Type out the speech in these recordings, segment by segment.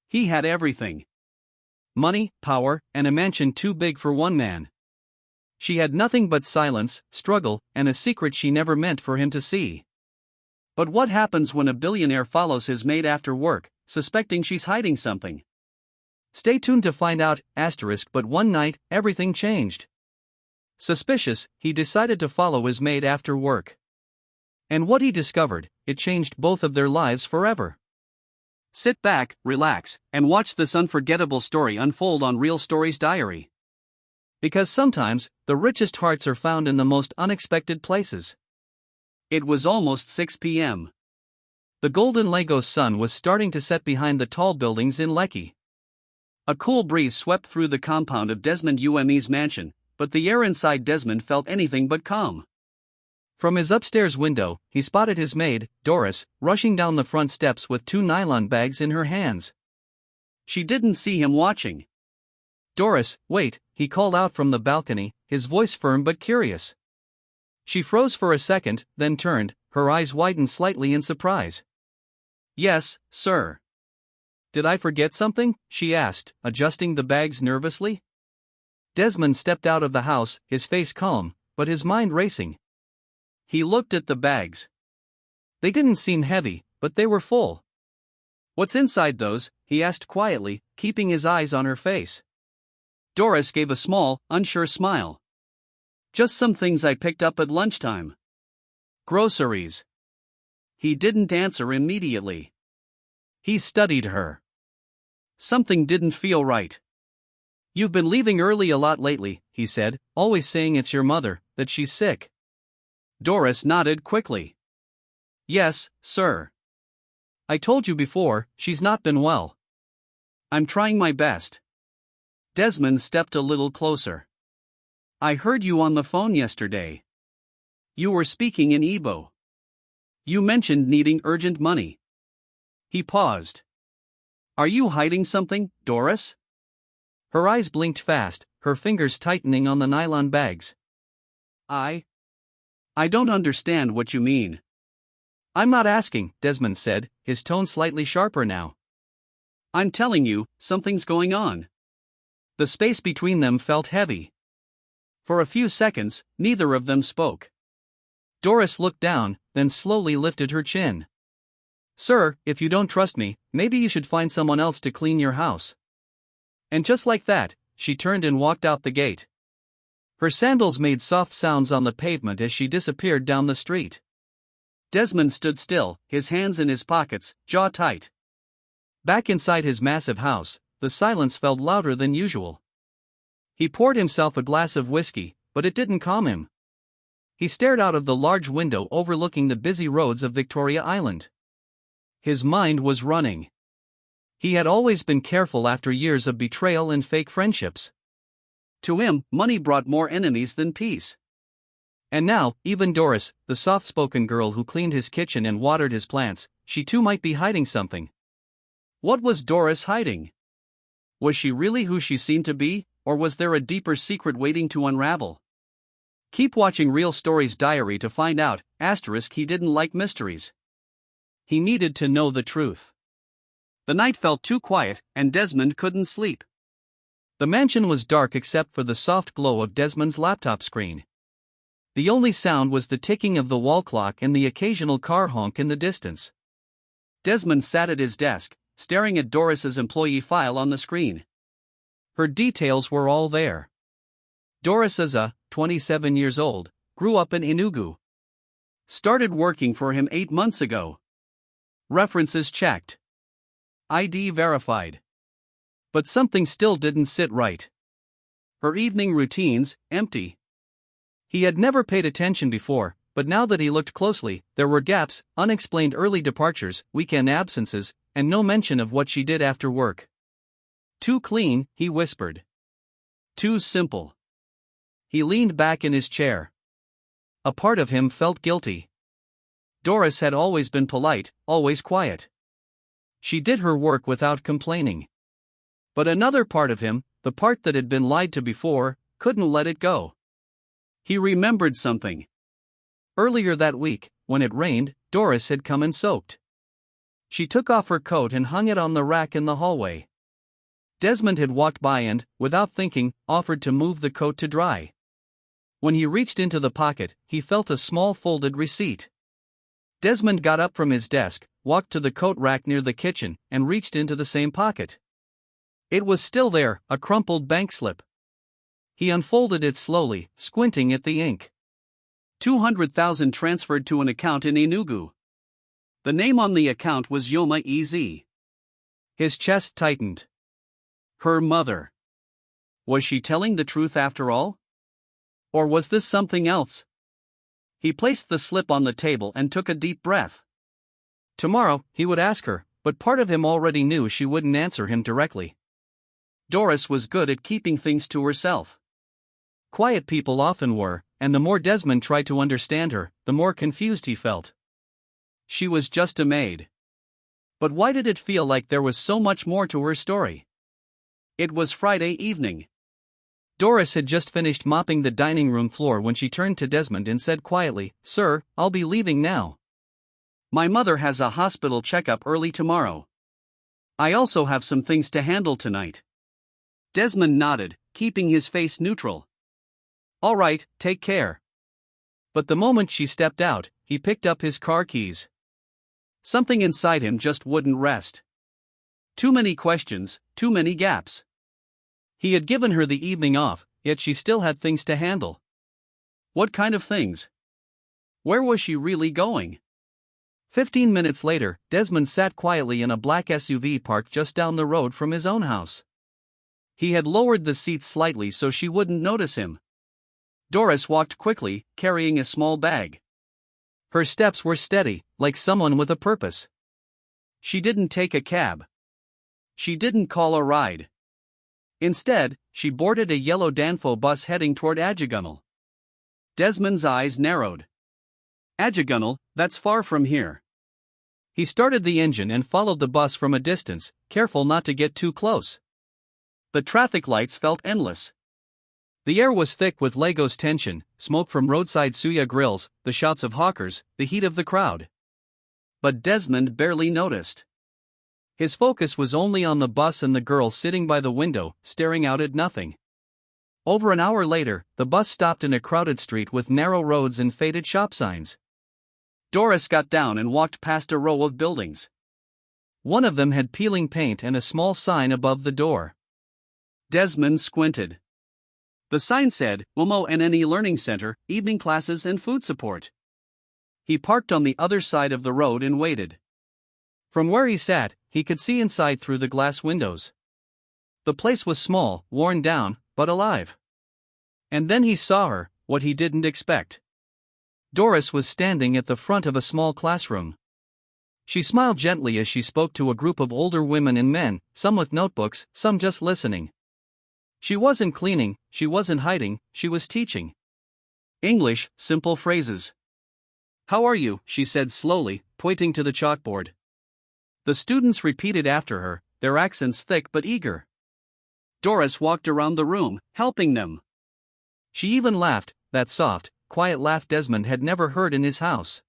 He had everything: money, power, and a mansion too big for one man. She had nothing but silence, struggle, and a secret she never meant for him to see. But what happens when a billionaire follows his maid after work, suspecting she's hiding something? Stay tuned to find out. But one night, everything changed. Suspicious, he decided to follow his maid after work. And what he discovered, it changed both of their lives forever. Sit back, relax, and watch this unforgettable story unfold on Real Stories Diary. Because sometimes, the richest hearts are found in the most unexpected places. It was almost 6 p.m. The golden Lagos sun was starting to set behind the tall buildings in Lekki. A cool breeze swept through the compound of Desmond Ume's mansion, but the air inside Desmond felt anything but calm. From his upstairs window, he spotted his maid, Doris, rushing down the front steps with 2 nylon bags in her hands. She didn't see him watching. "Doris, wait," he called out from the balcony, his voice firm but curious. She froze for a second, then turned, her eyes widened slightly in surprise. "Yes, sir." "Did I forget something?" she asked, adjusting the bags nervously. Desmond stepped out of the house, his face calm, but his mind racing. He looked at the bags. They didn't seem heavy, but they were full. "What's inside those?" he asked quietly, keeping his eyes on her face. Doris gave a small, unsure smile. "Just some things I picked up at lunchtime." "Groceries." He didn't answer immediately. He studied her. Something didn't feel right. "You've been leaving early a lot lately," he said, "always saying it's your mother, that she's sick." Doris nodded quickly. "Yes, sir. I told you before, she's not been well." "I'm trying my best." Desmond stepped a little closer. "I heard you on the phone yesterday. You were speaking in Igbo. You mentioned needing urgent money." He paused. "Are you hiding something, Doris?" Her eyes blinked fast, her fingers tightening on the nylon bags. I don't understand what you mean." "I'm not asking," Desmond said, his tone slightly sharper now. "I'm telling you, something's going on." The space between them felt heavy. For a few seconds, neither of them spoke. Doris looked down, then slowly lifted her chin. "Sir, if you don't trust me, maybe you should find someone else to clean your house." And just like that, she turned and walked out the gate. Her sandals made soft sounds on the pavement as she disappeared down the street. Desmond stood still, his hands in his pockets, jaw tight. Back inside his massive house, the silence felt louder than usual. He poured himself a glass of whiskey, but it didn't calm him. He stared out of the large window overlooking the busy roads of Victoria Island. His mind was running. He had always been careful after years of betrayal and fake friendships. To him, money brought more enemies than peace. And now, even Doris, the soft-spoken girl who cleaned his kitchen and watered his plants, she too might be hiding something. What was Doris hiding? Was she really who she seemed to be, or was there a deeper secret waiting to unravel? Keep watching Real Stories Diary to find out. He didn't like mysteries. He needed to know the truth. The night felt too quiet, and Desmond couldn't sleep. The mansion was dark except for the soft glow of Desmond's laptop screen. The only sound was the ticking of the wall clock and the occasional car honk in the distance. Desmond sat at his desk, staring at Doris's employee file on the screen. Her details were all there. Doris is 27 years old, grew up in Enugu. Started working for him 8 months ago. References checked. ID verified. But something still didn't sit right. Her evening routines, empty. He had never paid attention before, but now that he looked closely, there were gaps, unexplained early departures, weekend absences, and no mention of what she did after work. Too clean, he whispered. Too simple. He leaned back in his chair. A part of him felt guilty. Doris had always been polite, always quiet. She did her work without complaining. But another part of him, the part that had been lied to before, couldn't let it go. He remembered something. Earlier that week, when it rained, Doris had come and soaked. She took off her coat and hung it on the rack in the hallway. Desmond had walked by and, without thinking, offered to move the coat to dry. When he reached into the pocket, he felt a small folded receipt. Desmond got up from his desk, walked to the coat rack near the kitchen, and reached into the same pocket. It was still there, a crumpled bank slip. He unfolded it slowly, squinting at the ink. 200,000 transferred to an account in Enugu. The name on the account was Yoma Ez. His chest tightened. Her mother. Was she telling the truth after all? Or was this something else? He placed the slip on the table and took a deep breath. Tomorrow, he would ask her, but part of him already knew she wouldn't answer him directly. Doris was good at keeping things to herself. Quiet people often were, and the more Desmond tried to understand her, the more confused he felt. She was just a maid. But why did it feel like there was so much more to her story? It was Friday evening. Doris had just finished mopping the dining room floor when she turned to Desmond and said quietly, "Sir, I'll be leaving now. My mother has a hospital checkup early tomorrow. I also have some things to handle tonight." Desmond nodded, keeping his face neutral. "All right, take care." But the moment she stepped out, he picked up his car keys. Something inside him just wouldn't rest. Too many questions, too many gaps. He had given her the evening off, yet she still had things to handle. What kind of things? Where was she really going? 15 minutes later, Desmond sat quietly in a black SUV parked just down the road from his own house. He had lowered the seats slightly so she wouldn't notice him. Doris walked quickly, carrying a small bag. Her steps were steady, like someone with a purpose. She didn't take a cab. She didn't call a ride. Instead, she boarded a yellow Danfo bus heading toward Ajagunal. Desmond's eyes narrowed. Ajagunal, that's far from here. He started the engine and followed the bus from a distance, careful not to get too close. The traffic lights felt endless. The air was thick with Lagos tension, smoke from roadside suya grills, the shouts of hawkers, the heat of the crowd. But Desmond barely noticed. His focus was only on the bus and the girl sitting by the window, staring out at nothing. Over an hour later, the bus stopped in a crowded street with narrow roads and faded shop signs. Doris got down and walked past a row of buildings. One of them had peeling paint and a small sign above the door. Desmond squinted. The sign said, "Umo NNE Learning Center, Evening Classes and Food Support." He parked on the other side of the road and waited. From where he sat, he could see inside through the glass windows. The place was small, worn down, but alive. And then he saw her, what he didn't expect. Doris was standing at the front of a small classroom. She smiled gently as she spoke to a group of older women and men, some with notebooks, some just listening. She wasn't cleaning, she wasn't hiding, she was teaching. English, simple phrases. "How are you?" she said slowly, pointing to the chalkboard. The students repeated after her, their accents thick but eager. Doris walked around the room, helping them. She even laughed, that soft, quiet laugh Desmond had never heard in his house.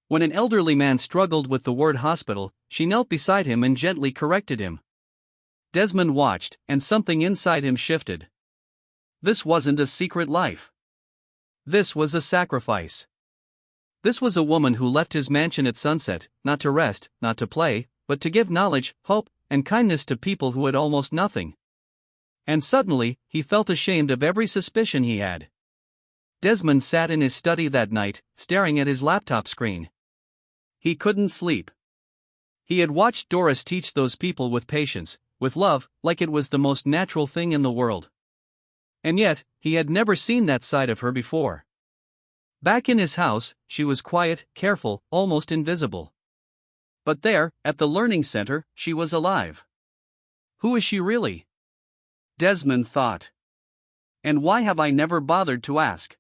When an elderly man struggled with the word hospital, she knelt beside him and gently corrected him. Desmond watched, and something inside him shifted. This wasn't a secret life. This was a sacrifice. This was a woman who left his mansion at sunset, not to rest, not to play, but to give knowledge, hope, and kindness to people who had almost nothing. And suddenly, he felt ashamed of every suspicion he had. Desmond sat in his study that night, staring at his laptop screen. He couldn't sleep. He had watched Doris teach those people with patience, with love, like it was the most natural thing in the world. And yet, he had never seen that side of her before. Back in his house, she was quiet, careful, almost invisible. But there, at the learning center, she was alive. Who is she really? Desmond thought. And why have I never bothered to ask?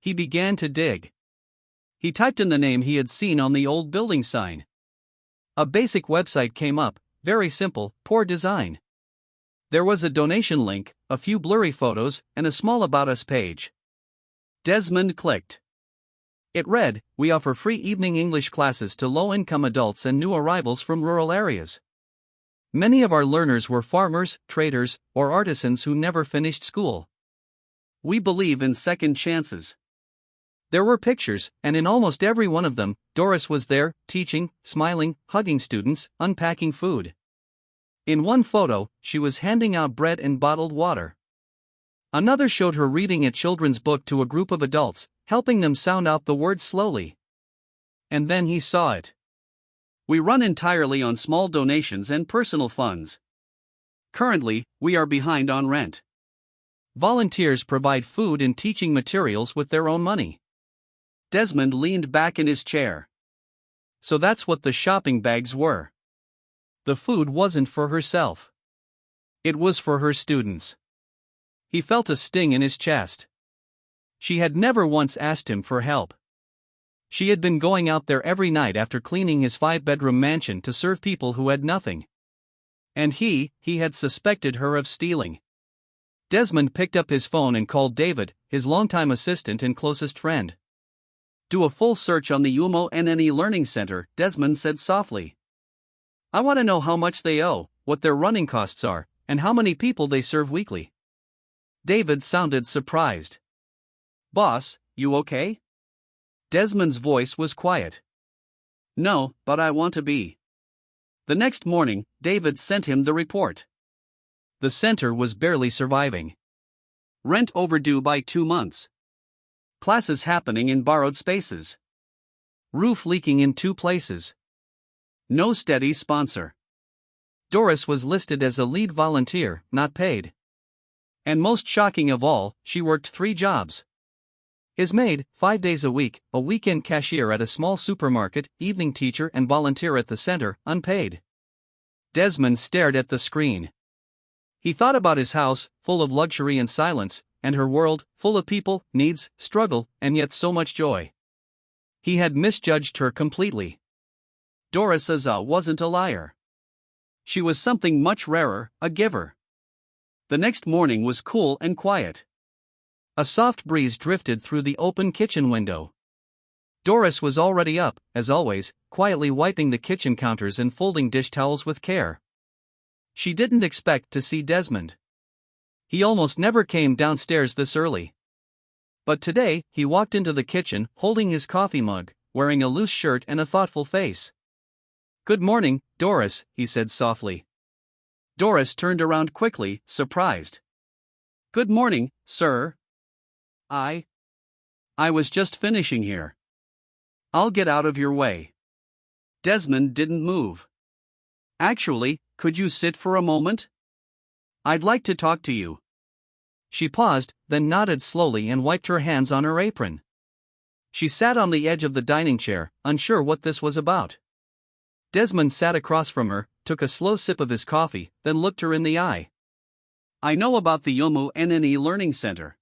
He began to dig. He typed in the name he had seen on the old building sign. A basic website came up, very simple, poor design. There was a donation link, a few blurry photos, and a small About Us page. Desmond clicked. It read, "We offer free evening English classes to low-income adults and new arrivals from rural areas. Many of our learners were farmers, traders, or artisans who never finished school. We believe in second chances." There were pictures, and in almost every one of them, Doris was there, teaching, smiling, hugging students, unpacking food. In one photo, she was handing out bread and bottled water. Another showed her reading a children's book to a group of adults, helping them sound out the words slowly. And then he saw it. "We run entirely on small donations and personal funds. Currently, we are behind on rent. Volunteers provide food and teaching materials with their own money." Desmond leaned back in his chair. So that's what the shopping bags were. The food wasn't for herself. It was for her students. He felt a sting in his chest. She had never once asked him for help. She had been going out there every night after cleaning his 5-bedroom mansion to serve people who had nothing. And he had suspected her of stealing. Desmond picked up his phone and called David, his longtime assistant and closest friend. "Do a full search on the UMO Learning Center," Desmond said softly. "I want to know how much they owe, what their running costs are, and how many people they serve weekly." David sounded surprised. "Boss, you okay?" Desmond's voice was quiet. "No, but I want to be." The next morning, David sent him the report. The center was barely surviving. Rent overdue by 2 months. Classes happening in borrowed spaces. Roof leaking in 2 places. No steady sponsor. Doris was listed as a lead volunteer, not paid. And most shocking of all, she worked 3 jobs. His maid, 5 days a week, a weekend cashier at a small supermarket, evening teacher and volunteer at the center, unpaid. Desmond stared at the screen. He thought about his house, full of luxury and silence, and her world, full of people, needs, struggle, and yet so much joy. He had misjudged her completely. Doris wasn't a liar. She was something much rarer, a giver. The next morning was cool and quiet. A soft breeze drifted through the open kitchen window. Doris was already up, as always, quietly wiping the kitchen counters and folding dish towels with care. She didn't expect to see Desmond. He almost never came downstairs this early. But today, he walked into the kitchen, holding his coffee mug, wearing a loose shirt and a thoughtful face. "Good morning, Doris," he said softly. Doris turned around quickly, surprised. "Good morning, sir. I was just finishing here. I'll get out of your way." Desmond didn't move. "Actually, could you sit for a moment? I'd like to talk to you." She paused, then nodded slowly and wiped her hands on her apron. She sat on the edge of the dining chair, unsure what this was about. Desmond sat across from her, took a slow sip of his coffee, then looked her in the eye. "I know about the Yomu NNE Learning Center."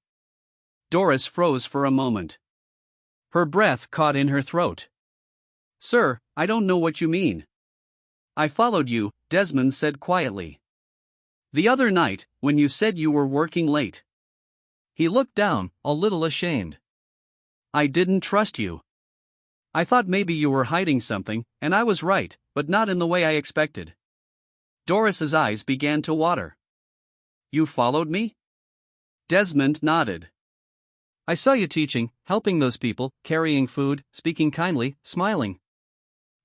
Doris froze for a moment. Her breath caught in her throat. "Sir, I don't know what you mean." "I followed you," Desmond said quietly. "The other night, when you said you were working late." He looked down, a little ashamed. "I didn't trust you. I thought maybe you were hiding something, and I was right, but not in the way I expected." Doris's eyes began to water. "You followed me?" Desmond nodded. "I saw you teaching, helping those people, carrying food, speaking kindly, smiling.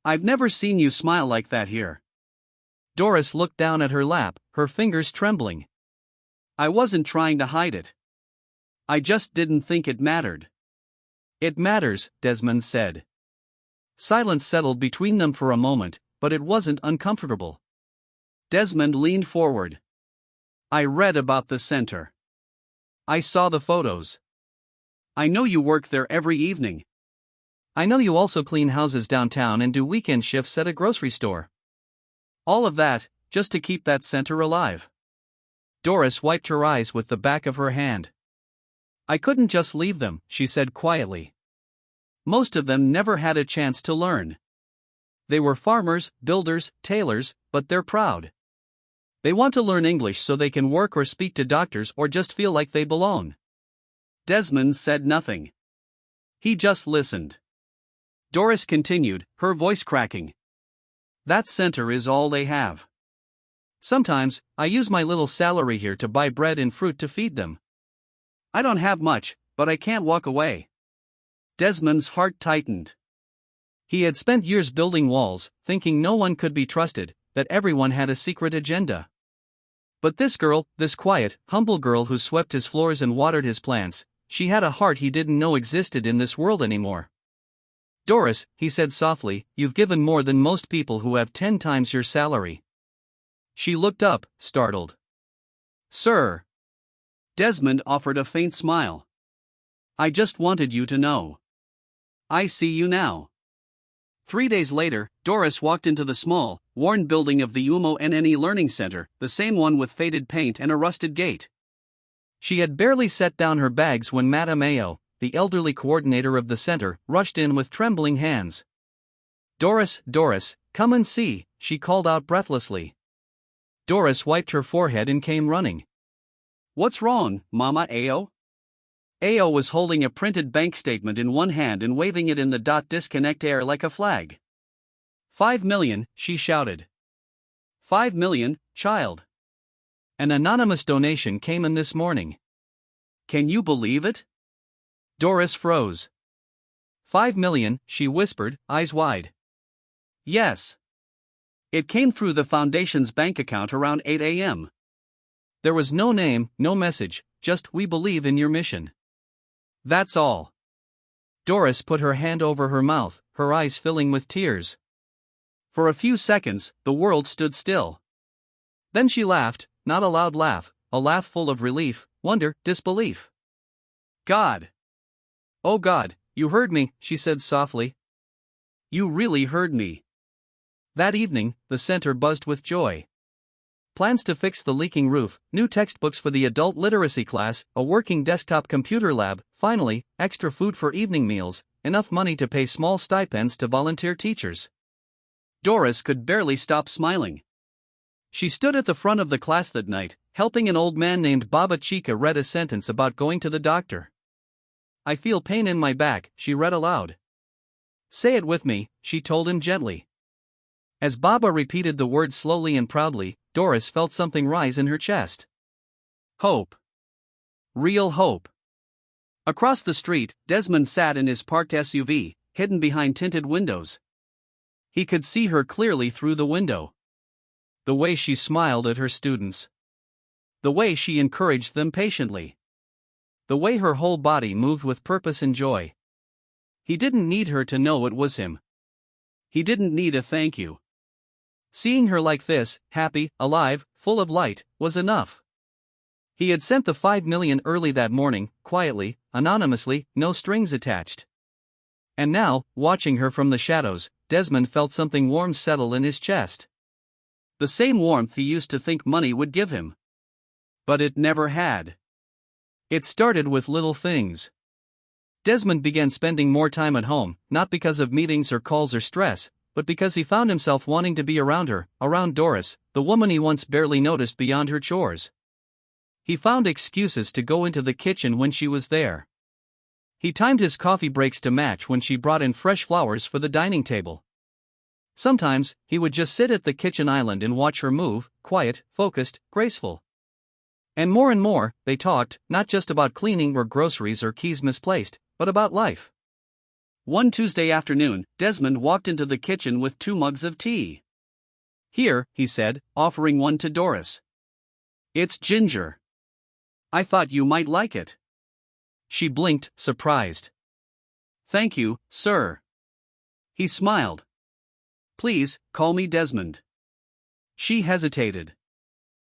I've never seen you smile like that here." Doris looked down at her lap, her fingers trembling. "I wasn't trying to hide it. I just didn't think it mattered." "It matters," Desmond said. Silence settled between them for a moment, but it wasn't uncomfortable. Desmond leaned forward. "I read about the center. I saw the photos. I know you work there every evening. I know you also clean houses downtown and do weekend shifts at a grocery store. All of that, just to keep that center alive." Doris wiped her eyes with the back of her hand. "I couldn't just leave them," she said quietly. "Most of them never had a chance to learn. They were farmers, builders, tailors, but they're proud. They want to learn English so they can work or speak to doctors or just feel like they belong." Desmond said nothing. He just listened. Doris continued, her voice cracking. That center is all they have. Sometimes, I use my little salary here to buy bread and fruit to feed them. I don't have much, but I can't walk away. Desmond's heart tightened. He had spent years building walls, thinking no one could be trusted, that everyone had a secret agenda. But this girl, this quiet, humble girl who swept his floors and watered his plants, she had a heart he didn't know existed in this world anymore. Doris, he said softly, you've given more than most people who have 10 times your salary. She looked up, startled. Sir. Desmond offered a faint smile. I just wanted you to know. I see you now. 3 days later, Doris walked into the small, worn building of the UMO-NNE Learning Center, the same one with faded paint and a rusted gate. She had barely set down her bags when Madame Ao, the elderly coordinator of the center, rushed in with trembling hands. Doris, Doris, come and see, she called out breathlessly. Doris wiped her forehead and came running. What's wrong, Mama Ao? Ao was holding a printed bank statement in one hand and waving it in the disconnect air like a flag. 5 million, she shouted. 5 million, child. An anonymous donation came in this morning. Can you believe it? Doris froze. 5 million, she whispered, eyes wide. Yes. It came through the foundation's bank account around 8 a.m. There was no name, no message, just we believe in your mission. That's all. Doris put her hand over her mouth, her eyes filling with tears. For a few seconds, the world stood still. Then she laughed, not a loud laugh, a laugh full of relief, wonder, disbelief. God! Oh God, you heard me, she said softly. You really heard me. That evening, the center buzzed with joy. Plans to fix the leaking roof, new textbooks for the adult literacy class, a working desktop computer lab, finally, extra food for evening meals, enough money to pay small stipends to volunteer teachers. Doris could barely stop smiling. She stood at the front of the class that night, helping an old man named Baba Chica read a sentence about going to the doctor. I feel pain in my back, she read aloud. Say it with me, she told him gently. As Baba repeated the words slowly and proudly, Doris felt something rise in her chest. Hope. Real hope. Across the street, Desmond sat in his parked SUV, hidden behind tinted windows. He could see her clearly through the window. The way she smiled at her students. The way she encouraged them patiently. The way her whole body moved with purpose and joy. He didn't need her to know it was him. He didn't need a thank you. Seeing her like this, happy, alive, full of light, was enough. He had sent the 5 million early that morning, quietly, anonymously, no strings attached. And now, watching her from the shadows, Desmond felt something warm settle in his chest. The same warmth he used to think money would give him. But it never had. It started with little things. Desmond began spending more time at home, not because of meetings or calls or stress, but because he found himself wanting to be around her, around Doris, the woman he once barely noticed beyond her chores. He found excuses to go into the kitchen when she was there. He timed his coffee breaks to match when she brought in fresh flowers for the dining table. Sometimes, he would just sit at the kitchen island and watch her move, quiet, focused, graceful. And more, they talked, not just about cleaning or groceries or keys misplaced, but about life. One Tuesday afternoon, Desmond walked into the kitchen with 2 mugs of tea. Here, he said, offering one to Doris. It's ginger. I thought you might like it. She blinked, surprised. Thank you, sir. He smiled. Please, call me Desmond. She hesitated.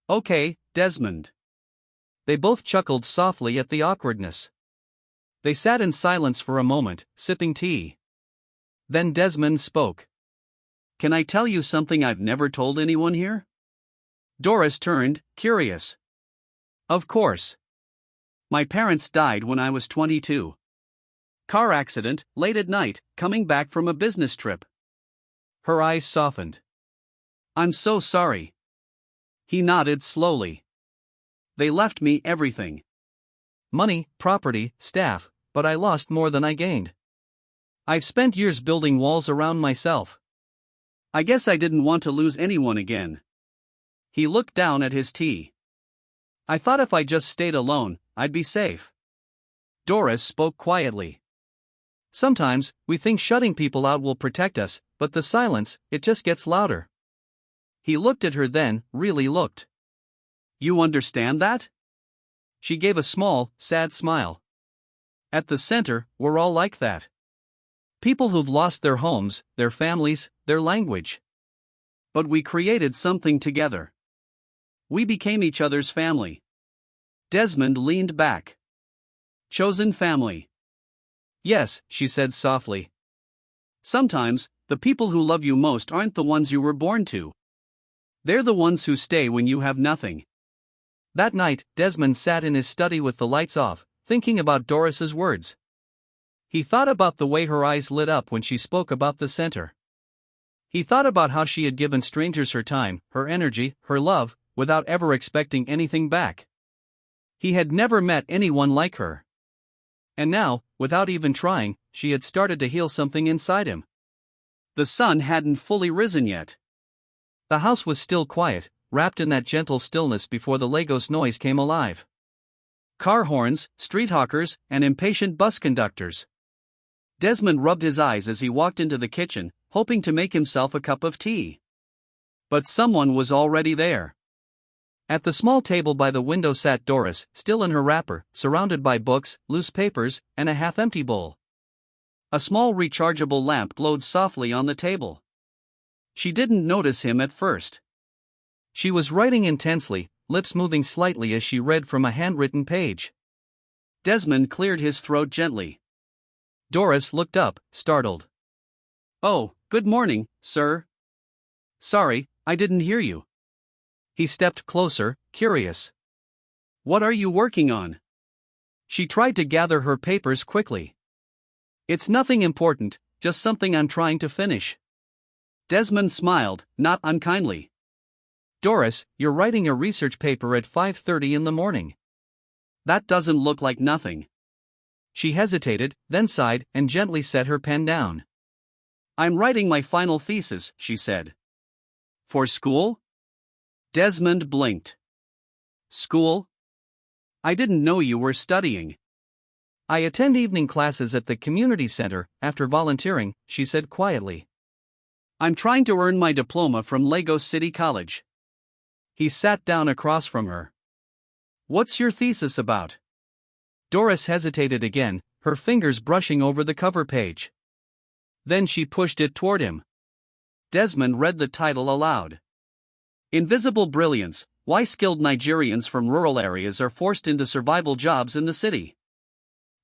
Okay, Desmond. They both chuckled softly at the awkwardness. They sat in silence for a moment, sipping tea. Then Desmond spoke. Can I tell you something I've never told anyone here? Doris turned, curious. Of course. My parents died when I was 22. Car accident, late at night, coming back from a business trip. Her eyes softened. I'm so sorry. He nodded slowly. They left me everything. Money, property, staff, but I lost more than I gained. I've spent years building walls around myself. I guess I didn't want to lose anyone again. He looked down at his tea. I thought if I just stayed alone, I'd be safe. Doris spoke quietly. Sometimes, we think shutting people out will protect us, but the silence, it just gets louder. He looked at her then, really looked. You understand that? She gave a small, sad smile. At the center, we're all like that. People who've lost their homes, their families, their language. But we created something together. We became each other's family. Desmond leaned back. Chosen family. Yes, she said softly. Sometimes, the people who love you most aren't the ones you were born to. They're the ones who stay when you have nothing. That night, Desmond sat in his study with the lights off, thinking about Doris's words. He thought about the way her eyes lit up when she spoke about the center. He thought about how she had given strangers her time, her energy, her love, without ever expecting anything back. He had never met anyone like her. And now, without even trying, she had started to heal something inside him. The sun hadn't fully risen yet. The house was still quiet, wrapped in that gentle stillness before the Lagos noise came alive. Car horns, street hawkers, and impatient bus conductors. Desmond rubbed his eyes as he walked into the kitchen, hoping to make himself a cup of tea. But someone was already there. At the small table by the window sat Doris, still in her wrapper, surrounded by books, loose papers, and a half-empty bowl. A small rechargeable lamp glowed softly on the table. She didn't notice him at first. She was writing intensely, lips moving slightly as she read from a handwritten page. Desmond cleared his throat gently. Doris looked up, startled. Oh, good morning, sir. Sorry, I didn't hear you. He stepped closer, curious. What are you working on? She tried to gather her papers quickly. It's nothing important, just something I'm trying to finish. Desmond smiled, not unkindly. Doris, you're writing a research paper at 5:30 in the morning. That doesn't look like nothing. She hesitated, then sighed, and gently set her pen down. I'm writing my final thesis, she said. For school? Desmond blinked. School? I didn't know you were studying. I attend evening classes at the community center, after volunteering, she said quietly. I'm trying to earn my diploma from Lagos City College. He sat down across from her. What's your thesis about? Doris hesitated again, her fingers brushing over the cover page. Then she pushed it toward him. Desmond read the title aloud. Invisible Brilliance, Why Skilled Nigerians from Rural Areas Are Forced into Survival Jobs in the City.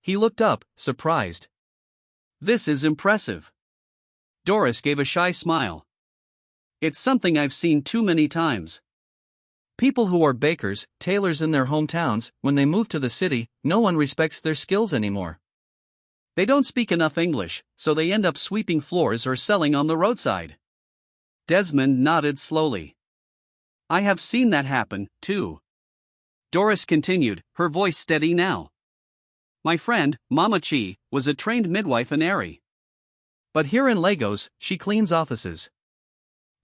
He looked up, surprised. This is impressive. Doris gave a shy smile. It's something I've seen too many times. People who are bakers, tailors in their hometowns, when they move to the city, no one respects their skills anymore. They don't speak enough English, so they end up sweeping floors or selling on the roadside. Desmond nodded slowly. I have seen that happen, too. Doris continued, her voice steady now. My friend, Mama Chi, was a trained midwife in Ari. But here in Lagos, she cleans offices.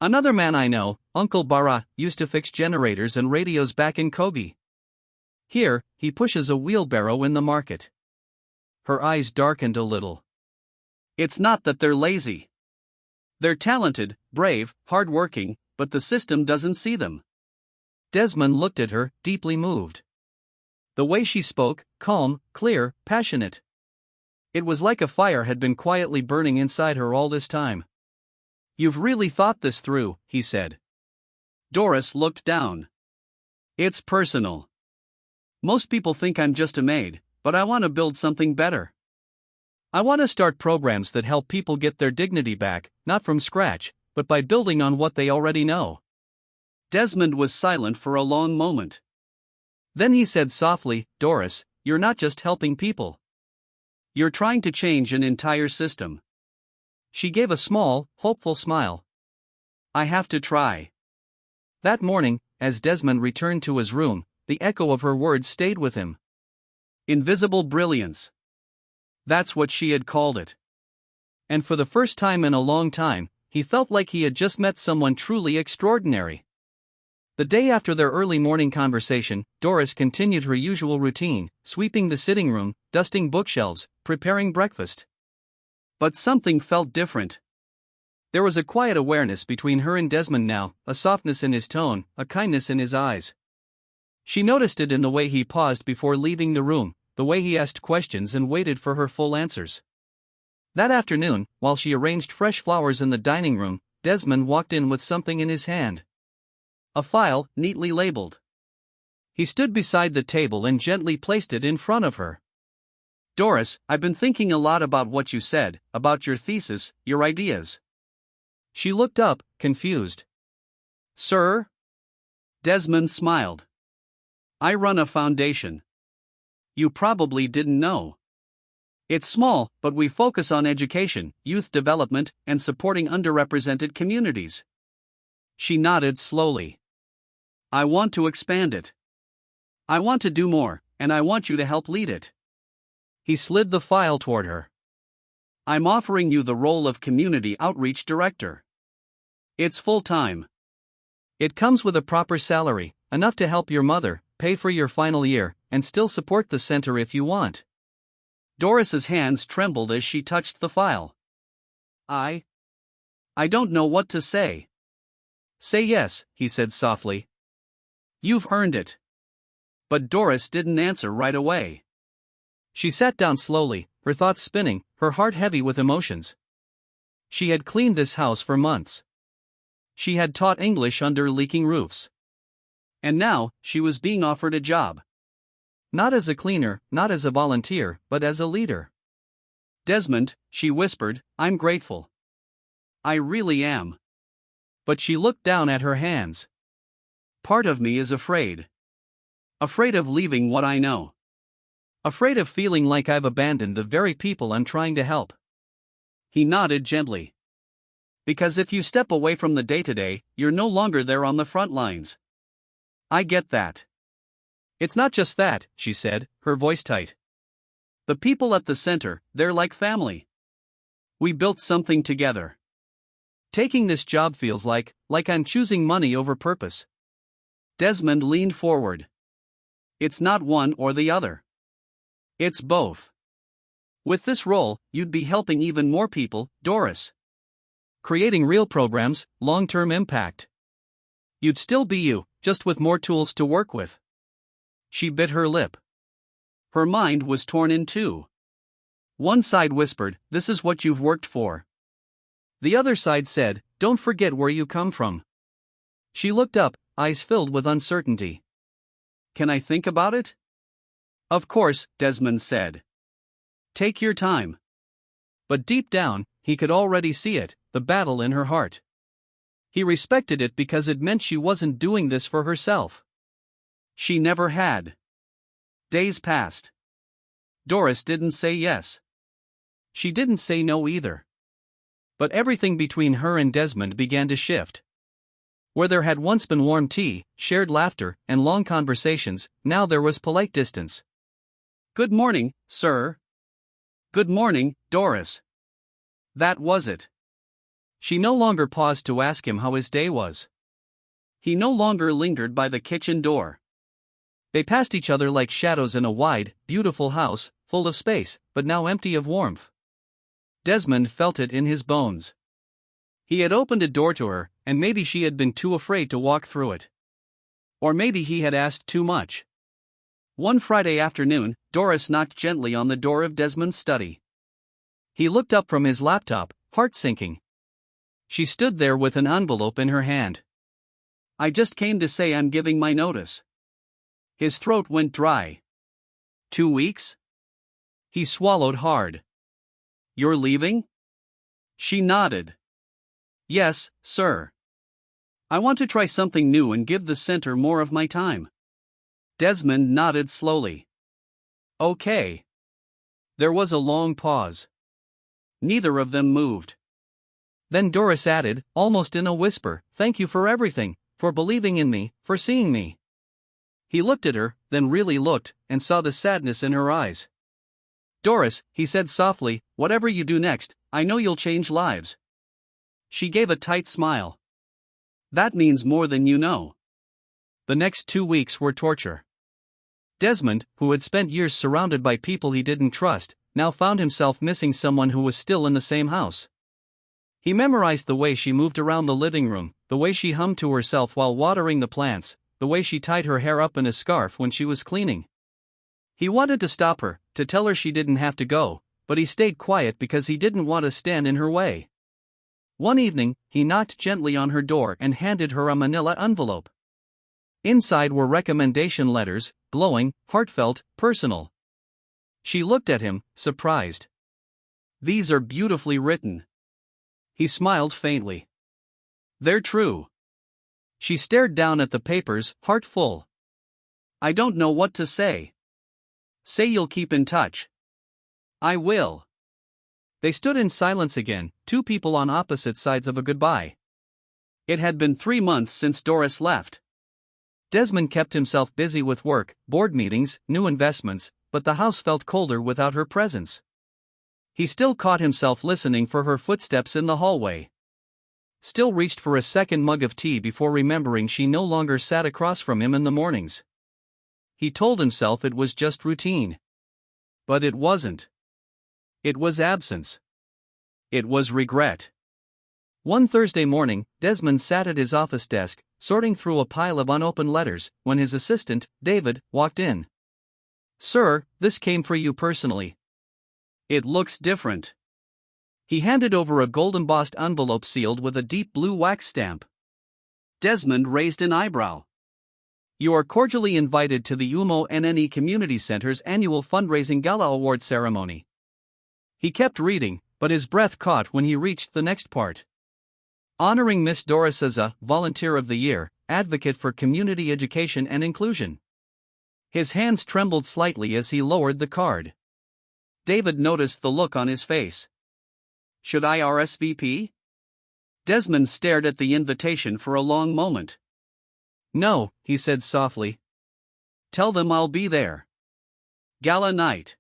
Another man I know, Uncle Bara, used to fix generators and radios back in Kogi. Here, he pushes a wheelbarrow in the market. Her eyes darkened a little. It's not that they're lazy. They're talented, brave, hard-working, but the system doesn't see them. Desmond looked at her, deeply moved. The way she spoke, calm, clear, passionate. It was like a fire had been quietly burning inside her all this time. You've really thought this through, he said. Doris looked down. It's personal. Most people think I'm just a maid, but I want to build something better. I want to start programs that help people get their dignity back, not from scratch, but by building on what they already know. Desmond was silent for a long moment. Then he said softly, Doris, you're not just helping people. You're trying to change an entire system. She gave a small, hopeful smile. I have to try. That morning, as Desmond returned to his room, the echo of her words stayed with him. Invisible brilliance. That's what she had called it. And for the first time in a long time, he felt like he had just met someone truly extraordinary. The day after their early morning conversation, Doris continued her usual routine, sweeping the sitting room, dusting bookshelves, preparing breakfast. But something felt different. There was a quiet awareness between her and Desmond now, a softness in his tone, a kindness in his eyes. She noticed it in the way he paused before leaving the room, the way he asked questions and waited for her full answers. That afternoon, while she arranged fresh flowers in the dining room, Desmond walked in with something in his hand. A file, neatly labeled. He stood beside the table and gently placed it in front of her. "Doris, I've been thinking a lot about what you said, about your thesis, your ideas." She looked up, confused. "Sir?" Desmond smiled. "I run a foundation. You probably didn't know. It's small, but we focus on education, youth development, and supporting underrepresented communities." She nodded slowly. "I want to expand it. I want to do more, and I want you to help lead it." He slid the file toward her. "I'm offering you the role of Community Outreach Director. It's full-time. It comes with a proper salary, enough to help your mother, pay for your final year, and still support the center if you want." Doris's hands trembled as she touched the file. I don't know what to say." "Say yes," he said softly. "You've earned it." But Doris didn't answer right away. She sat down slowly, her thoughts spinning, her heart heavy with emotions. She had cleaned this house for months. She had taught English under leaking roofs. And now, she was being offered a job. Not as a cleaner, not as a volunteer, but as a leader. "Desmond," she whispered, "I'm grateful. I really am." But she looked down at her hands. "Part of me is afraid. Afraid of leaving what I know. Afraid of feeling like I've abandoned the very people I'm trying to help." He nodded gently. "Because if you step away from the day-to-day, you're no longer there on the front lines. I get that." "It's not just that," she said, her voice tight. "The people at the center, they're like family. We built something together. Taking this job feels like I'm choosing money over purpose." Desmond leaned forward. "It's not one or the other. It's both. With this role, you'd be helping even more people, Doris. Creating real programs, long-term impact. You'd still be you, just with more tools to work with." She bit her lip. Her mind was torn in two. One side whispered, "This is what you've worked for." The other side said, "Don't forget where you come from." She looked up, eyes filled with uncertainty. "Can I think about it?" "Of course," Desmond said. "Take your time." But deep down, he could already see it, the battle in her heart. He respected it because it meant she wasn't doing this for herself. She never had. Days passed. Doris didn't say yes. She didn't say no either. But everything between her and Desmond began to shift. Where there had once been warm tea, shared laughter, and long conversations, now there was polite distance. "Good morning, sir." "Good morning, Doris." That was it. She no longer paused to ask him how his day was. He no longer lingered by the kitchen door. They passed each other like shadows in a wide, beautiful house, full of space, but now empty of warmth. Desmond felt it in his bones. He had opened a door to her, and maybe she had been too afraid to walk through it. Or maybe he had asked too much. One Friday afternoon, Doris knocked gently on the door of Desmond's study. He looked up from his laptop, heart sinking. She stood there with an envelope in her hand. "I just came to say I'm giving my notice." His throat went dry. 2 weeks? He swallowed hard. "You're leaving?" She nodded. "Yes, sir. I want to try something new and give the center more of my time." Desmond nodded slowly. "Okay." There was a long pause. Neither of them moved. Then Doris added, almost in a whisper, "Thank you for everything, for believing in me, for seeing me." He looked at her, then really looked, and saw the sadness in her eyes. Doris, he said softly, whatever you do next, I know you'll change lives. She gave a tight smile. That means more than you know. The next 2 weeks were torture. Desmond, who had spent years surrounded by people he didn't trust, now found himself missing someone who was still in the same house. He memorized the way she moved around the living room, the way she hummed to herself while watering the plants, the way she tied her hair up in a scarf when she was cleaning. He wanted to stop her, to tell her she didn't have to go, but he stayed quiet because he didn't want to stand in her way. One evening, he knocked gently on her door and handed her a manila envelope. Inside were recommendation letters, glowing, heartfelt, personal. She looked at him, surprised. These are beautifully written. He smiled faintly. They're true. She stared down at the papers, heart full. I don't know what to say. Say you'll keep in touch. I will. They stood in silence again, two people on opposite sides of a goodbye. It had been 3 months since Doris left. Desmond kept himself busy with work, board meetings, new investments, but the house felt colder without her presence. He still caught himself listening for her footsteps in the hallway. Still reached for a second mug of tea before remembering she no longer sat across from him in the mornings. He told himself it was just routine. But it wasn't. It was absence. It was regret. One Thursday morning, Desmond sat at his office desk, sorting through a pile of unopened letters, when his assistant, David, walked in. Sir, this came for you personally. It looks different. He handed over a gold-embossed envelope sealed with a deep blue wax stamp. Desmond raised an eyebrow. You are cordially invited to the UMO NNE Community Center's annual fundraising gala award ceremony. He kept reading, but his breath caught when he reached the next part. Honoring Miss Doris as a Volunteer of the Year, Advocate for Community Education and Inclusion. His hands trembled slightly as he lowered the card. David noticed the look on his face. Should I RSVP? Desmond stared at the invitation for a long moment. No, he said softly. Tell them I'll be there. Gala night.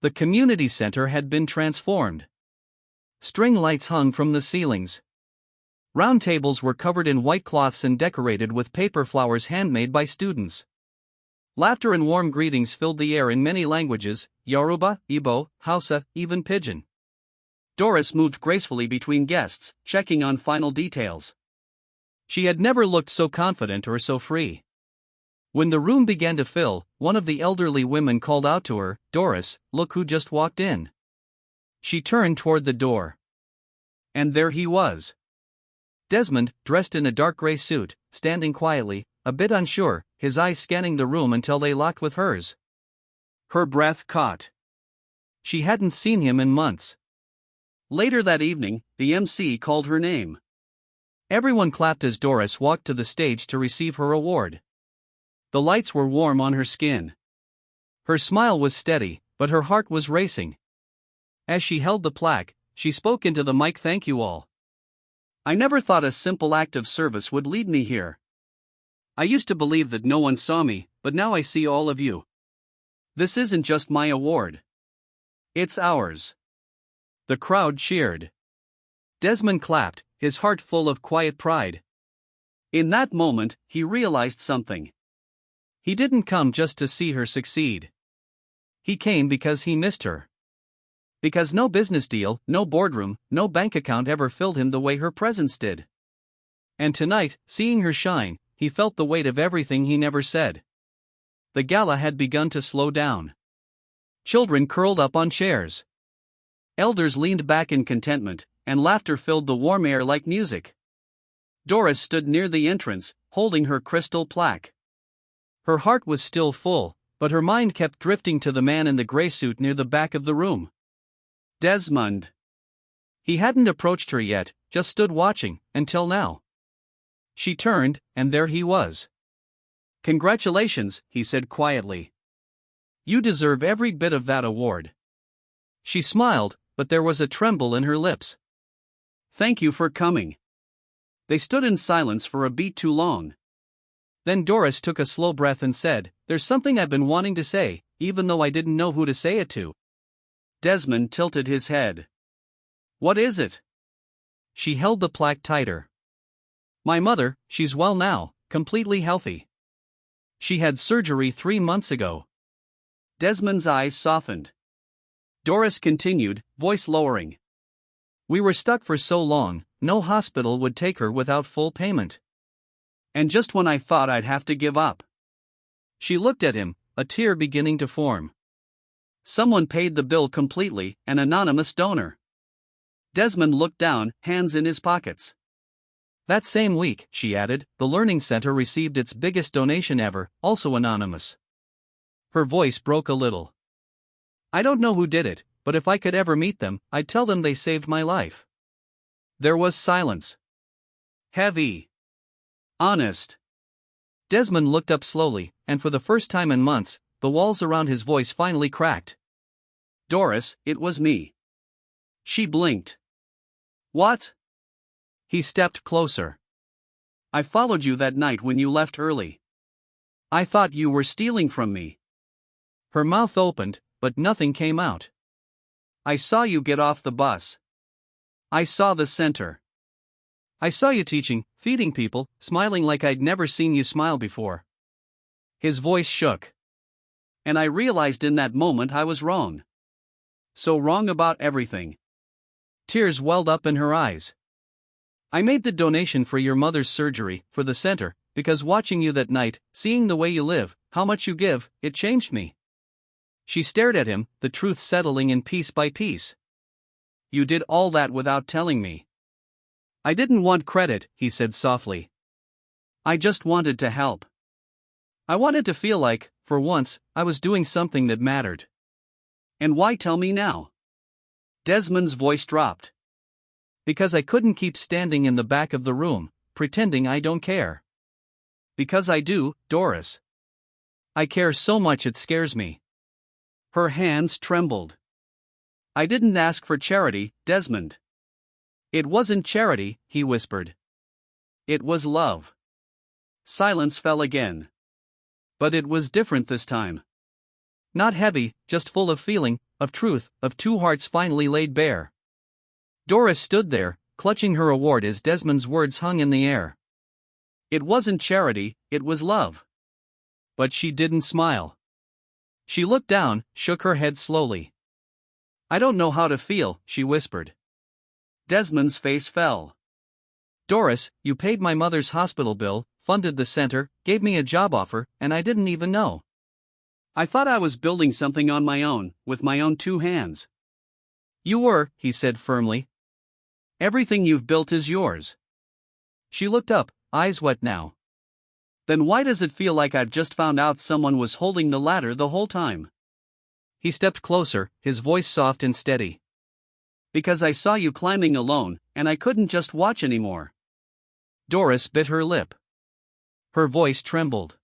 The community center had been transformed. String lights hung from the ceilings. Round tables were covered in white cloths and decorated with paper flowers handmade by students. Laughter and warm greetings filled the air in many languages, Yoruba, Igbo, Hausa, even Pidgin. Doris moved gracefully between guests, checking on final details. She had never looked so confident or so free. When the room began to fill, one of the elderly women called out to her, Doris, look who just walked in. She turned toward the door. And there he was. Desmond, dressed in a dark gray suit, standing quietly, a bit unsure, his eyes scanning the room until they locked with hers. Her breath caught. She hadn't seen him in months. Later that evening, the MC called her name. Everyone clapped as Doris walked to the stage to receive her award. The lights were warm on her skin. Her smile was steady, but her heart was racing. As she held the plaque, she spoke into the mic. Thank you all. I never thought a simple act of service would lead me here. I used to believe that no one saw me, but now I see all of you. This isn't just my award. It's ours. The crowd cheered. Desmond clapped, his heart full of quiet pride. In that moment, he realized something. He didn't come just to see her succeed. He came because he missed her. Because no business deal, no boardroom, no bank account ever filled him the way her presence did. And tonight, seeing her shine, he felt the weight of everything he never said. The gala had begun to slow down. Children curled up on chairs. Elders leaned back in contentment, and laughter filled the warm air like music. Doris stood near the entrance, holding her crystal plaque. Her heart was still full, but her mind kept drifting to the man in the gray suit near the back of the room. Desmond. He hadn't approached her yet, just stood watching, until now. She turned, and there he was. Congratulations, he said quietly. You deserve every bit of that award. She smiled, but there was a tremble in her lips. Thank you for coming. They stood in silence for a beat too long. Then Doris took a slow breath and said, There's something I've been wanting to say, even though I didn't know who to say it to. Desmond tilted his head. What is it? She held the plaque tighter. My mother, she's well now, completely healthy. She had surgery 3 months ago. Desmond's eyes softened. Doris continued, voice lowering. We were stuck for so long, no hospital would take her without full payment. And just when I thought I'd have to give up. She looked at him, a tear beginning to form. Someone paid the bill completely, an anonymous donor. Desmond looked down, hands in his pockets. That same week, she added, the Learning Center received its biggest donation ever, also anonymous. Her voice broke a little. I don't know who did it, but if I could ever meet them, I'd tell them they saved my life. There was silence. Heavy. Honest. Desmond looked up slowly, and for the first time in months, the walls around his voice finally cracked. Doris, it was me. She blinked. What? He stepped closer. I followed you that night when you left early. I thought you were stealing from me. Her mouth opened, but nothing came out. I saw you get off the bus. I saw the center. I saw you teaching, feeding people, smiling like I'd never seen you smile before. His voice shook. And I realized in that moment I was wrong. So wrong about everything. Tears welled up in her eyes. I made the donation for your mother's surgery, for the center, because watching you that night, seeing the way you live, how much you give, it changed me. She stared at him, the truth settling in piece by piece. You did all that without telling me. I didn't want credit, he said softly. I just wanted to help. I wanted to feel like, for once, I was doing something that mattered. And why tell me now? Desmond's voice dropped. Because I couldn't keep standing in the back of the room, pretending I don't care. Because I do, Doris. I care so much it scares me. Her hands trembled. I didn't ask for charity, Desmond. It wasn't charity, he whispered. It was love. Silence fell again. But it was different this time. Not heavy, just full of feeling, of truth, of two hearts finally laid bare. Doris stood there, clutching her award as Desmond's words hung in the air. It wasn't charity, it was love. But she didn't smile. She looked down, shook her head slowly. I don't know how to feel, she whispered. Desmond's face fell. Doris, you paid my mother's hospital bill, funded the center, gave me a job offer, and I didn't even know. I thought I was building something on my own, with my own 2 hands. You were, he said firmly. Everything you've built is yours. She looked up, eyes wet now. Then why does it feel like I've just found out someone was holding the ladder the whole time? He stepped closer, his voice soft and steady. Because I saw you climbing alone, and I couldn't just watch anymore. Doris bit her lip. Her voice trembled.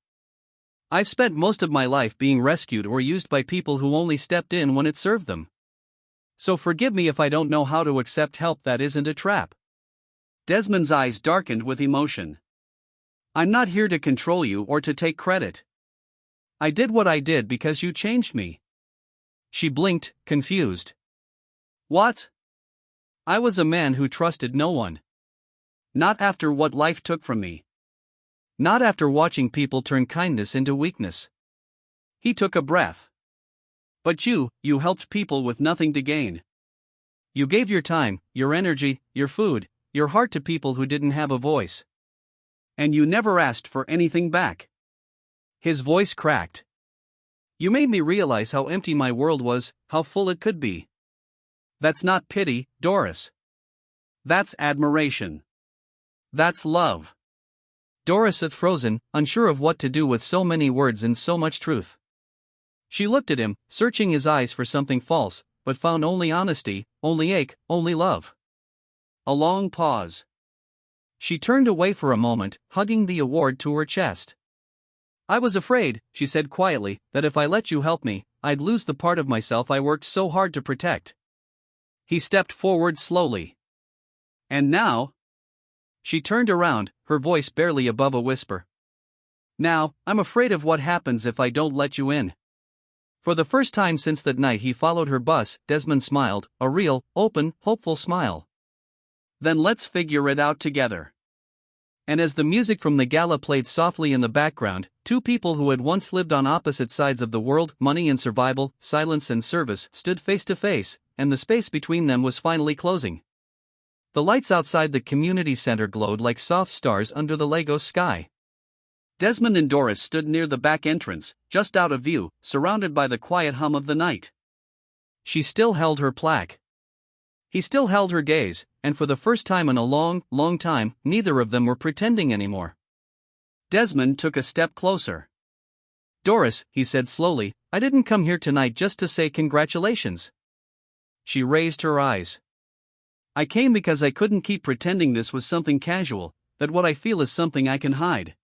I've spent most of my life being rescued or used by people who only stepped in when it served them. So forgive me if I don't know how to accept help that isn't a trap. Desmond's eyes darkened with emotion. I'm not here to control you or to take credit. I did what I did because you changed me. She blinked, confused. What? I was a man who trusted no one. Not after what life took from me. Not after watching people turn kindness into weakness. He took a breath. But you helped people with nothing to gain. You gave your time, your energy, your food, your heart to people who didn't have a voice. And you never asked for anything back. His voice cracked. You made me realize how empty my world was, how full it could be. That's not pity, Doris. That's admiration. That's love. Doris had frozen, unsure of what to do with so many words and so much truth. She looked at him, searching his eyes for something false, but found only honesty, only ache, only love. A long pause. She turned away for a moment, hugging the award to her chest. I was afraid, she said quietly, that if I let you help me, I'd lose the part of myself I worked so hard to protect. He stepped forward slowly. And now? She turned around, her voice barely above a whisper. Now, I'm afraid of what happens if I don't let you in. For the first time since that night he followed her bus, Desmond smiled, a real, open, hopeful smile. Then let's figure it out together. And as the music from the gala played softly in the background, two people who had once lived on opposite sides of the world, money and survival, silence and service, stood face to face, and the space between them was finally closing. The lights outside the community center glowed like soft stars under the Lagos sky. Desmond and Doris stood near the back entrance, just out of view, surrounded by the quiet hum of the night. She still held her plaque. He still held her gaze, and for the first time in a long, long time, neither of them were pretending anymore. Desmond took a step closer. "Doris," he said slowly, "I didn't come here tonight just to say congratulations." She raised her eyes. "I came because I couldn't keep pretending this was something casual, that what I feel is something I can hide."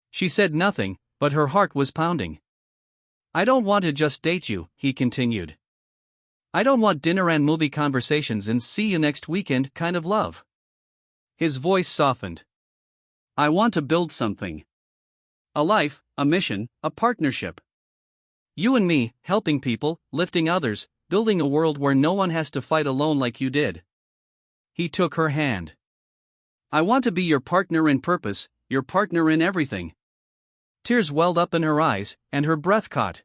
She said nothing, but her heart was pounding. "I don't want to just date you," he continued. "I don't want dinner and movie conversations and see you next weekend kind of love." His voice softened. "I want to build something. A life, a mission, a partnership. You and me, helping people, lifting others, building a world where no one has to fight alone like you did." He took her hand. "I want to be your partner in purpose, your partner in everything." Tears welled up in her eyes, and her breath caught.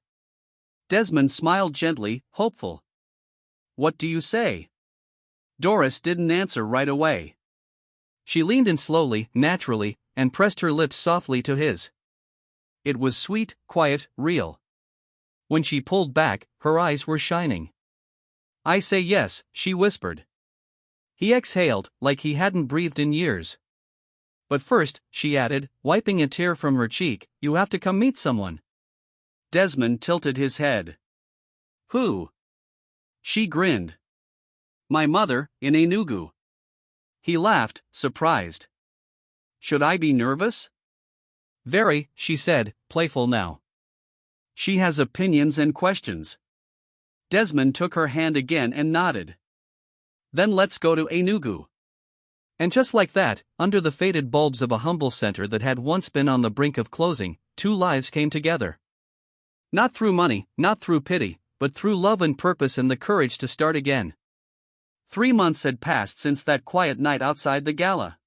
Desmond smiled gently, hopeful. "What do you say?" Doris didn't answer right away. She leaned in slowly, naturally, and pressed her lips softly to his. It was sweet, quiet, real. When she pulled back, her eyes were shining. "I say yes," she whispered. He exhaled, like he hadn't breathed in years. "But first," she added, wiping a tear from her cheek, "you have to come meet someone." Desmond tilted his head. "Who?" She grinned. "My mother, in Enugu." He laughed, surprised. "Should I be nervous?" "Very," she said, playful now. "She has opinions and questions." Desmond took her hand again and nodded. "Then let's go to Enugu." And just like that, under the faded bulbs of a humble center that had once been on the brink of closing, two lives came together. Not through money, not through pity, but through love and purpose and the courage to start again. 3 months had passed since that quiet night outside the gala.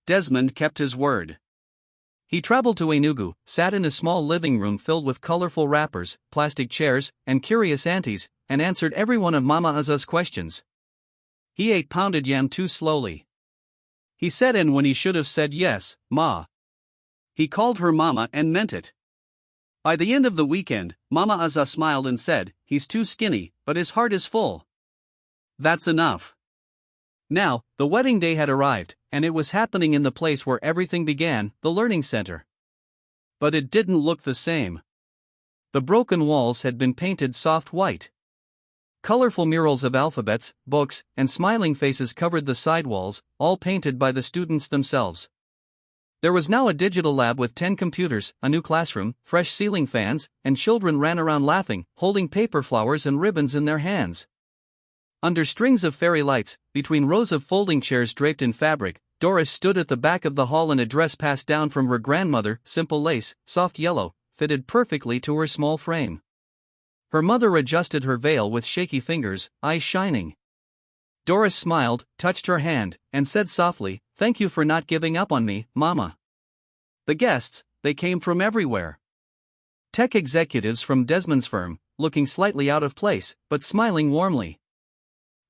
Desmond kept his word. He traveled to Enugu, sat in a small living room filled with colorful wrappers, plastic chairs, and curious aunties, and answered every one of Mama Aza's questions. He ate pounded yam too slowly. He said "and" when he should have said "yes, Ma." He called her Mama and meant it. By the end of the weekend, Mama Aza smiled and said, "He's too skinny, but his heart is full." That's enough. Now, the wedding day had arrived, and it was happening in the place where everything began, the learning center. But it didn't look the same. The broken walls had been painted soft white. Colorful murals of alphabets, books, and smiling faces covered the sidewalls, all painted by the students themselves. There was now a digital lab with 10 computers, a new classroom, fresh ceiling fans, and children ran around laughing, holding paper flowers and ribbons in their hands. Under strings of fairy lights, between rows of folding chairs draped in fabric, Doris stood at the back of the hall in a dress passed down from her grandmother, simple lace, soft yellow, fitted perfectly to her small frame. Her mother adjusted her veil with shaky fingers, eyes shining. Doris smiled, touched her hand, and said softly, "Thank you for not giving up on me, Mama." The guests, they came from everywhere. Tech executives from Desmond's firm, looking slightly out of place, but smiling warmly.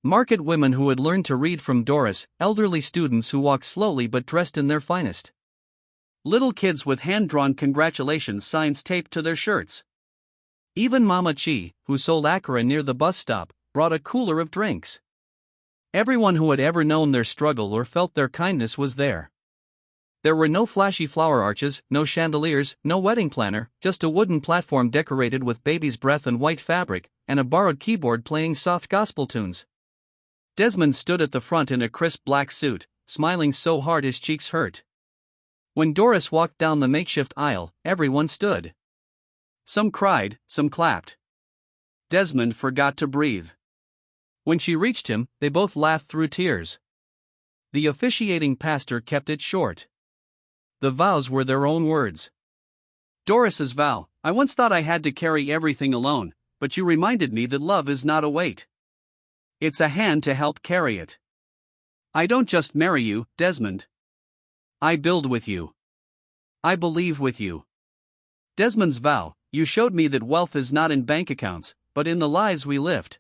Market women who had learned to read from Doris, elderly students who walked slowly but dressed in their finest. Little kids with hand-drawn congratulations signs taped to their shirts. Even Mama Chi, who sold akara near the bus stop, brought a cooler of drinks. Everyone who had ever known their struggle or felt their kindness was there. There were no flashy flower arches, no chandeliers, no wedding planner, just a wooden platform decorated with baby's breath and white fabric, and a borrowed keyboard playing soft gospel tunes. Desmond stood at the front in a crisp black suit, smiling so hard his cheeks hurt. When Doris walked down the makeshift aisle, everyone stood. Some cried, some clapped. Desmond forgot to breathe. When she reached him, they both laughed through tears. The officiating pastor kept it short. The vows were their own words. Doris's vow, I once thought I had to carry everything alone, but you reminded me that love is not a weight. It's a hand to help carry it. I don't just marry you, Desmond. I build with you. I believe with you. Desmond's vow, you showed me that wealth is not in bank accounts, but in the lives we lived.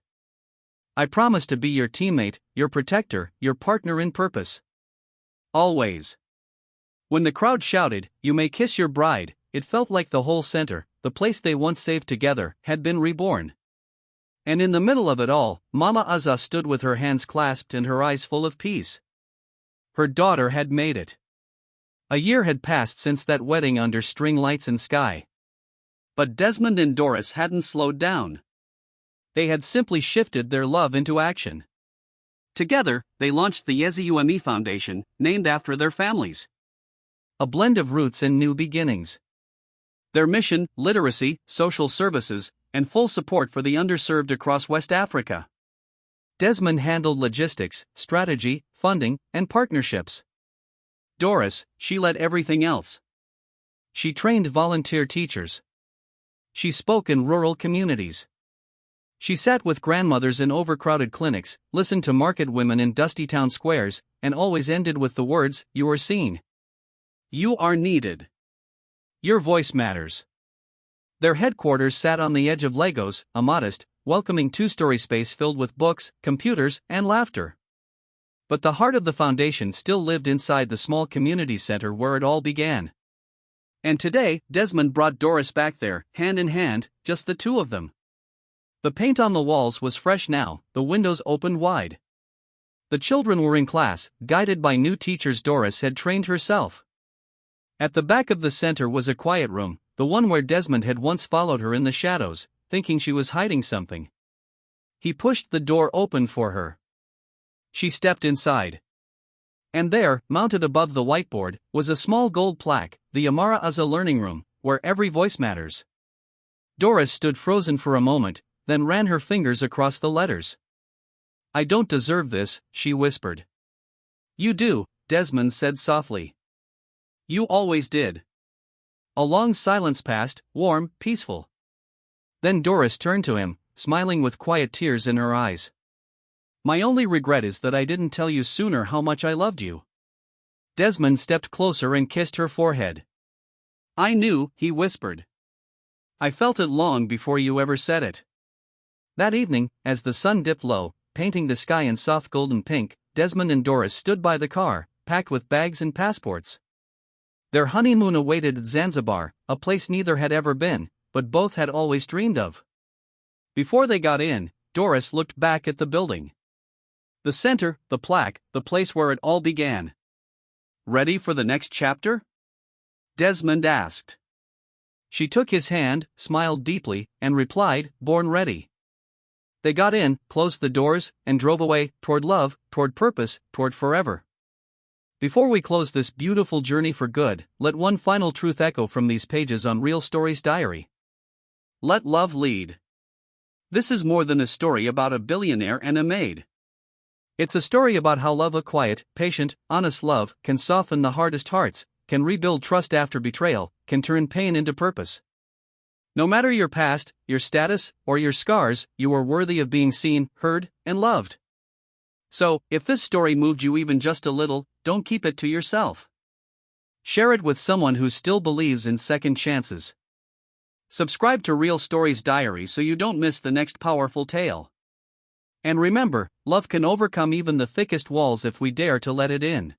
I promise to be your teammate, your protector, your partner in purpose. Always. When the crowd shouted, "You may kiss your bride," it felt like the whole center, the place they once saved together, had been reborn. And in the middle of it all, Mama Azza stood with her hands clasped and her eyes full of peace. Her daughter had made it. A year had passed since that wedding under string lights and sky. But Desmond and Doris hadn't slowed down. They had simply shifted their love into action. Together, they launched the Yeziume Foundation, named after their families. A blend of roots and new beginnings. Their mission, literacy, social services, and full support for the underserved across West Africa. Desmond handled logistics, strategy, funding, and partnerships. Doris, she led everything else. She trained volunteer teachers. She spoke in rural communities. She sat with grandmothers in overcrowded clinics, listened to market women in dusty town squares, and always ended with the words, "You are seen. You are needed. Your voice matters." Their headquarters sat on the edge of Lagos, a modest, welcoming two-story space filled with books, computers, and laughter. But the heart of the foundation still lived inside the small community center where it all began. And today, Desmond brought Doris back there, hand in hand, just the two of them. The paint on the walls was fresh now, the windows opened wide. The children were in class, guided by new teachers Doris had trained herself. At the back of the center was a quiet room, the one where Desmond had once followed her in the shadows, thinking she was hiding something. He pushed the door open for her. She stepped inside. And there, mounted above the whiteboard, was a small gold plaque, the Amara Azza Learning Room, where every voice matters. Doris stood frozen for a moment, then ran her fingers across the letters. "I don't deserve this," she whispered. "You do," Desmond said softly. "You always did." A long silence passed, warm, peaceful. Then Doris turned to him, smiling with quiet tears in her eyes. "My only regret is that I didn't tell you sooner how much I loved you." Desmond stepped closer and kissed her forehead. "I knew," he whispered. "I felt it long before you ever said it." That evening, as the sun dipped low, painting the sky in soft golden pink, Desmond and Doris stood by the car, packed with bags and passports. Their honeymoon awaited at Zanzibar, a place neither had ever been, but both had always dreamed of. Before they got in, Doris looked back at the building. The center, the plaque, the place where it all began. "Ready for the next chapter?" Desmond asked. She took his hand, smiled deeply, and replied, "Born ready." They got in, closed the doors, and drove away, toward love, toward purpose, toward forever. Before we close this beautiful journey for good, let one final truth echo from these pages on Real Stories Diary. Let love lead. This is more than a story about a billionaire and a maid. It's a story about how love, a quiet, patient, honest love, can soften the hardest hearts, can rebuild trust after betrayal, can turn pain into purpose. No matter your past, your status, or your scars, you are worthy of being seen, heard, and loved. So, if this story moved you even just a little, don't keep it to yourself. Share it with someone who still believes in second chances. Subscribe to Real Stories Diary so you don't miss the next powerful tale. And remember, love can overcome even the thickest walls if we dare to let it in.